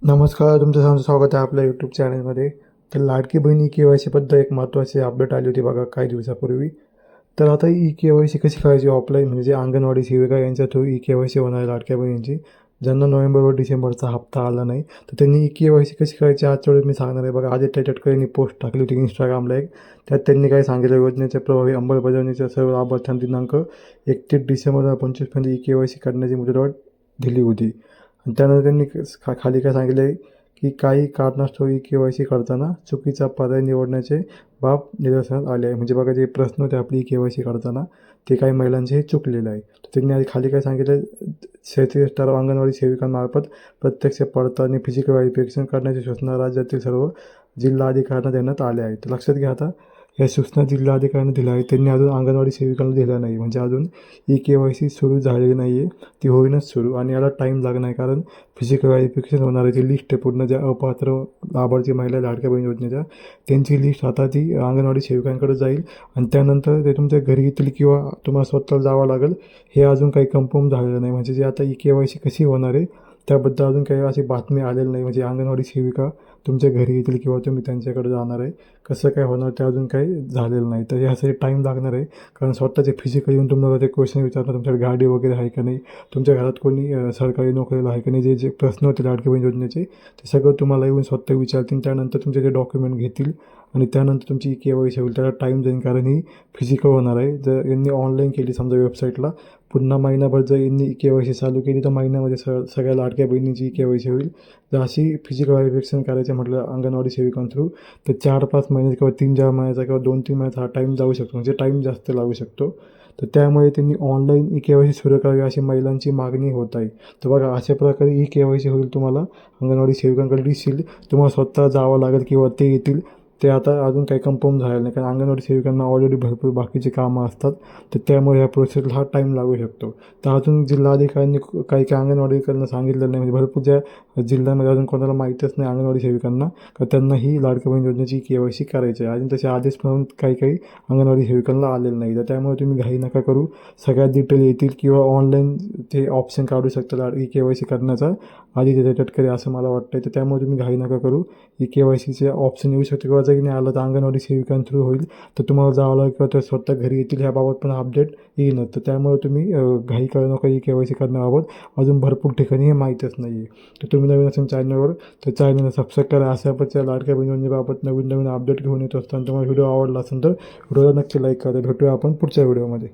नमस्कार, तुमचं सर्वांचं स्वागत आहे आपल्या यूट्यूब चॅनलमध्ये. तर लाडकी बहीण ई-के-वाय-सीबद्दल एक महत्त्वाची अपडेट आली होती बघा काही दिवसापूर्वी. तर आता ई-के-वाय-सी कशी करायची ऑफलाईन, म्हणजे अंगणवाडी सेविका यांच्या थ्रू ई-के-वाय-सी होणार आहे लाडक्या बहिणींची. ज्यांना नोव्हेंबर व डिसेंबरचा हप्ता आला नाही, तर त्यांनी ई-के-वाय-सी कशी करायची आजच्या वेळेस मी सांगणार आहे बघा. आदित्य तटकरेंनी पोस्ट टाकली होती Instagramला एक. त्यात त्यांनी काय सांगितलं, योजनेच्या प्रभावी अंमलबजावणीच्या सर्व लाभार्थ्यांना दिनांक 31 डिसेंबर 2025 पर्यंत ई-के-वाय-सी करण्याची मुदतवाढ दिली होती. आणि त्यानंतर त्यांनी खाली काय सांगितलं आहे, की काही कारणास्तव ई-के-वाय-सी करताना चुकीचा पर्याय निवडण्याचे बाब निदर्शनास आले आहे. म्हणजे बघा, जे प्रश्न होते आपली ई-के-वाय-सी करताना ते काही महिलांचे हे चुकलेलं आहे. तर त्यांनी आधी खाली काय सांगितलं, 37 ठराव अंगणवाडी सेविकांमार्फत प्रत्यक्ष पडताळणी फिजिकल व्हेरिफिकेशन करण्याची सूचना राज्यातील सर्व जिल्हाधिकाऱ्यांना देण्यात आल्या आहेत. तर लक्षात घ्या, आता या सूचना जिल्हाधिकाऱ्यांना दिल्या आहेत. त्यांनी अजून अंगणवाडी सेविकांना दिल्या नाही, म्हणजे अजून ई-के-वाय-सी सुरू झालेली नाही आहे. ती होईनच सुरू, आणि याला टाईम लागणार आहे, कारण फिजिकल व्हेरिफिकेशन होणार आहे. ती लिस्ट आहे पूर्ण, ज्या अपात्र लाभार्थी महिला लाडक्या बहीण योजनेच्या, त्यांची लिस्ट आता ती अंगणवाडी सेविकांकडे जाईल. आणि त्यानंतर ते तुमच्या घरी येतील किंवा तुम्हाला स्वतःला जावं लागेल. हे अजून काही कन्फर्म झालेलं नाही. म्हणजे जे आता ई-के-वाय-सी कशी होणार आहे त्याबद्दल अजून काही अशी बातमी आलेली नाही. म्हणजे अंगणवाडी सेविका तुमच्या घरी येतील किंवा तुम्ही त्यांच्याकडे जाणार आहे, कसं काय होणार ते अजून काही झालेलं नाही. तर यासाठी टाईम लागणार आहे, कारण स्वतःचे फिजिकल येऊन तुम्हाला ते क्वेश्चन विचारणार, तुमच्याकडे गाडी वगैरे आहे का नाही, तुमच्या घरात कोणी सरकारी नोकरीला आहे का नाही, जे जे प्रश्न होते लाडकी बहीण योजनेचे ते सगळं तुम्हाला येऊन स्वतः विचारतील. त्यानंतर तुमचे जे डॉक्युमेंट घेतील आणि त्यानंतर तुमची ई-के-वाय-सी होईल. त्याला टाईम जाईल, कारण ही फिजिकल होणार आहे. जर यांनी ऑनलाईन केली समजा वेबसाईटला, पुन्हा महिनाभर जर यांनी ई-के-वाय-सी चालू केली तर महिन्यामध्ये सगळ्या लाडक्या बहिणींची ई-के-वाय-सी होईल. जर अशी फिजिकल व्हेरिफिकेशन करायचं म्हटलं अंगणवाडी सेविकां थ्रू, तर 4-5 महिन्याचा किंवा 3-4 महिन्याचा किंवा 2-3 महिन्याचा हा टाईम जाऊ शकतो, म्हणजे टाईम जास्त लागू शकतो. तर त्यामुळे त्यांनी ऑनलाईन ई-के-वाय-सी सुरू करावी अशी महिलांची मागणी होत आहे. तर बघा, अशा प्रकारे ई-के-वाय-सी होईल. तुम्हाला अंगणवाडी सेविकांकडे दिसेल, तुम्हाला स्वतः जावं लागेल किंवा ते येतील. ते आता अजून काही कन्फर्म झालेलं नाही, कारण अंगणवाडी सेविकांना ऑलरेडी भरपूर बाकीची कामं असतात. तर त्यामुळे ह्या प्रोसेसला हा टाईम लागू शकतो. तर अजून जिल्हाधिकाऱ्यांनी काही काही अंगणवाडीकरांना सांगितलेलं नाही. म्हणजे भरपूर ज्या जिल्ह्यामध्ये अजून कोणाला माहीतच नाही अंगणवाडी सेविकांना, का त्यांना ही लाडकी बहीण योजनेची के-वाय-सी करायची आहे. अजून तसे आदेश म्हणून काही काही अंगणवाडी सेविकांना आलेलं नाही. तर त्यामुळे तुम्ही घाई नका करू. सगळ्यात डिटेल येतील किंवा ऑनलाईन ते ऑप्शन काढू शकता ई-के-वाय-सी करण्याचा आधी तटकरे, असं मला वाटतं. तर त्यामुळे तुम्ही घाई नका करू. ई-के-वाय-सीचे ऑप्शन येऊ शकतो किंवा जरी नाही आलं तर अंगणवाडी सेविकां थ्रू होईल. तर तुम्हाला जावं लागेल किंवा ते स्वतः घरी येतील, ह्याबाबत पण अपडेट येईनच. तर त्यामुळे तुम्ही घाई करू नका ई-के-वाय-सी करण्याबाबत. अजून भरपूर ठिकाणी हे माहीतच नाही आहे. तर तुम्ही नवीन असेल चॅनलवर, तर चॅनलला सबस्क्राईब करा. अशा प्रकारच्या लाडक्या बहीण योजनेबाबत नवीन नवीन अपडेट घेऊन येत असताना तुम्हाला व्हिडिओ आवडला असेल तर व्हिडिओला नक्की लाईक करा. भेटूया आपण पुढच्या व्हिडिओमध्ये.